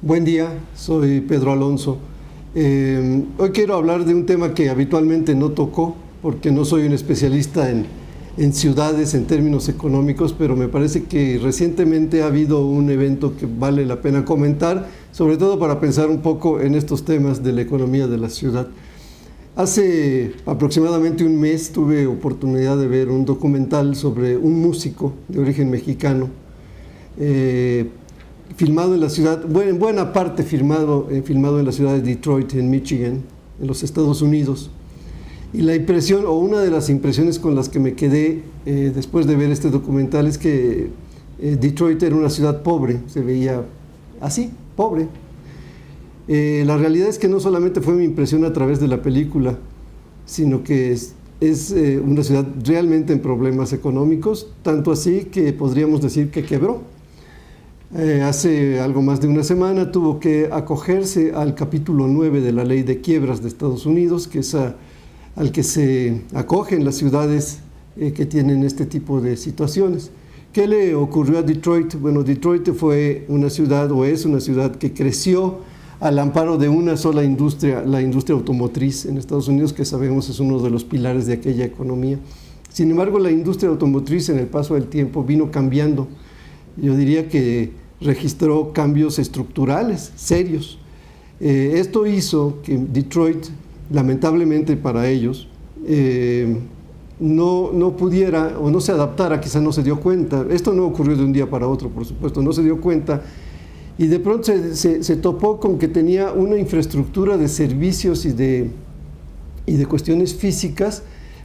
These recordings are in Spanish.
Buen día, soy Pedro Alonso. Hoy quiero hablar de un tema que habitualmente no toco, porque no soy un especialista en ciudades en términos económicos, pero me parece que recientemente ha habido un evento que vale la pena comentar, sobre todo para pensar un poco en estos temas de la economía de la ciudad. Hace aproximadamente un mes tuve oportunidad de ver un documental sobre un músico de origen mexicano, filmado en la ciudad, en buena parte filmado en la ciudad de Detroit, en Michigan, en los Estados Unidos. Y la impresión, o una de las impresiones con las que me quedé después de ver este documental, es que Detroit era una ciudad pobre, se veía así, pobre. La realidad es que no solamente fue mi impresión a través de la película, sino que es una ciudad realmente en problemas económicos, tanto así que podríamos decir que quebró. Hace algo más de una semana tuvo que acogerse al capítulo 9 de la ley de quiebras de Estados Unidos, que es al que se acogen las ciudades que tienen este tipo de situaciones. ¿Qué le ocurrió a Detroit? Bueno, Detroit fue una ciudad, o es una ciudad, que creció al amparo de una sola industria, la industria automotriz en Estados Unidos, que sabemos es uno de los pilares de aquella economía. Sin embargo, la industria automotriz en el paso del tiempo vino cambiando. Yo diría que registró cambios estructurales, serios. Esto hizo que Detroit, lamentablemente para ellos, no pudiera o no se adaptara, quizá no se dio cuenta. Esto no ocurrió de un día para otro, por supuesto, no se dio cuenta. Y de pronto se topó con que tenía una infraestructura de servicios y de cuestiones físicas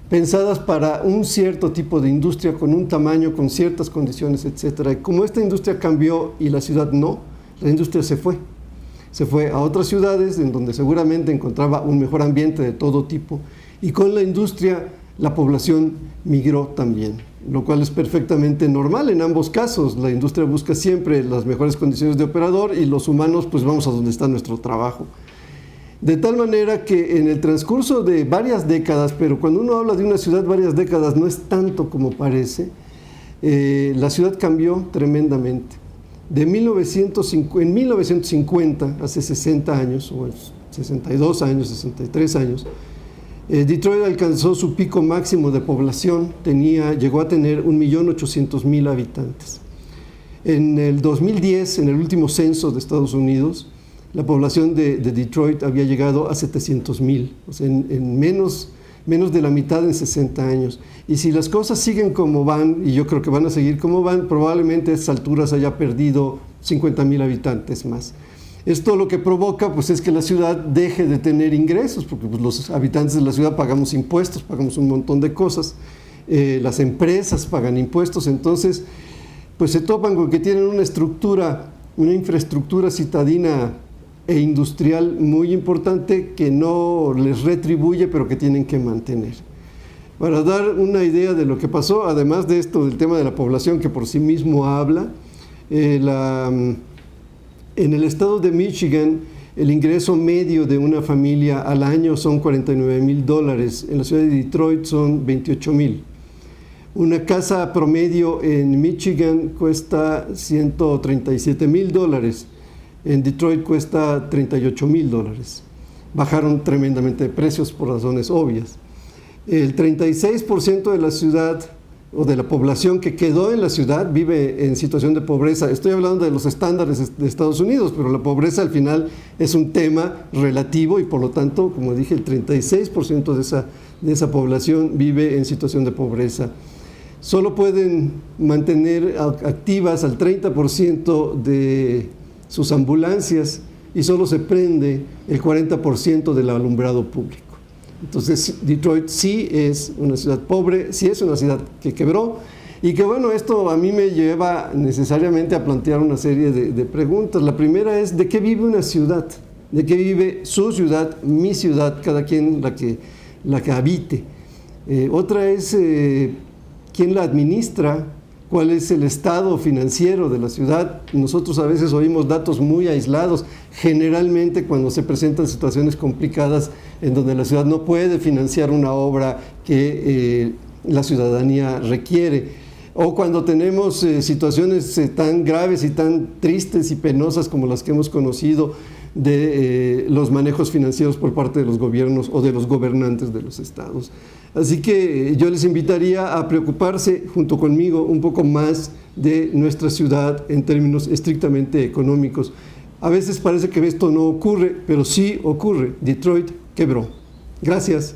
pensadas para un cierto tipo de industria, con un tamaño, con ciertas condiciones, etc. Y como esta industria cambió y la ciudad no, la industria se fue. Se fue a otras ciudades en donde seguramente encontraba un mejor ambiente de todo tipo, y con la industria la población migró también, lo cual es perfectamente normal en ambos casos. La industria busca siempre las mejores condiciones de operador y los humanos pues vamos a donde está nuestro trabajo. De tal manera que en el transcurso de varias décadas, pero cuando uno habla de una ciudad varias décadas no es tanto como parece, la ciudad cambió tremendamente. En 1950, hace 60 años, o 62 años, 63 años, Detroit alcanzó su pico máximo de población, llegó a tener 1.800.000 habitantes. En el 2010, en el último censo de Estados Unidos, la población de Detroit había llegado a 700.000, o sea, en menos de la mitad en 60 años. Y si las cosas siguen como van, y yo creo que van a seguir como van, probablemente a estas alturas haya perdido 50.000 habitantes más. Esto lo que provoca pues, es que la ciudad deje de tener ingresos, porque pues, los habitantes de la ciudad pagamos impuestos, pagamos un montón de cosas, las empresas pagan impuestos, entonces pues se topan con que tienen una infraestructura citadina e industrial muy importante que no les retribuye, pero que tienen que mantener. Para dar una idea de lo que pasó, además de esto, del tema de la población que por sí mismo habla, en el estado de Michigan, el ingreso medio de una familia al año son $49,000, en la ciudad de Detroit son 28,000. Una casa promedio en Michigan cuesta $137,000. En Detroit cuesta $38,000. Bajaron tremendamente de precios por razones obvias. El 36% de la ciudad, o de la población que quedó en la ciudad, vive en situación de pobreza. Estoy hablando de los estándares de Estados Unidos, pero la pobreza al final es un tema relativo y por lo tanto, como dije, el 36% de esa población vive en situación de pobreza. Solo pueden mantener activas al 30% de sus ambulancias y solo se prende el 40% del alumbrado público. Entonces Detroit sí es una ciudad pobre, sí es una ciudad que quebró, y que bueno, esto a mí me lleva necesariamente a plantear una serie de preguntas. La primera es, ¿de qué vive una ciudad? ¿De qué vive su ciudad, mi ciudad, cada quien la que habite? Otra es, ¿quién la administra? ¿Cuál es el estado financiero de la ciudad? Nosotros a veces oímos datos muy aislados, generalmente cuando se presentan situaciones complicadas en donde la ciudad no puede financiar una obra que la ciudadanía requiere. O cuando tenemos situaciones tan graves y tan tristes y penosas como las que hemos conocido de los manejos financieros por parte de los gobiernos o de los gobernantes de los estados. Así que yo les invitaría a preocuparse junto conmigo un poco más de nuestra ciudad en términos estrictamente económicos. A veces parece que esto no ocurre, pero sí ocurre. Detroit quebró. Gracias.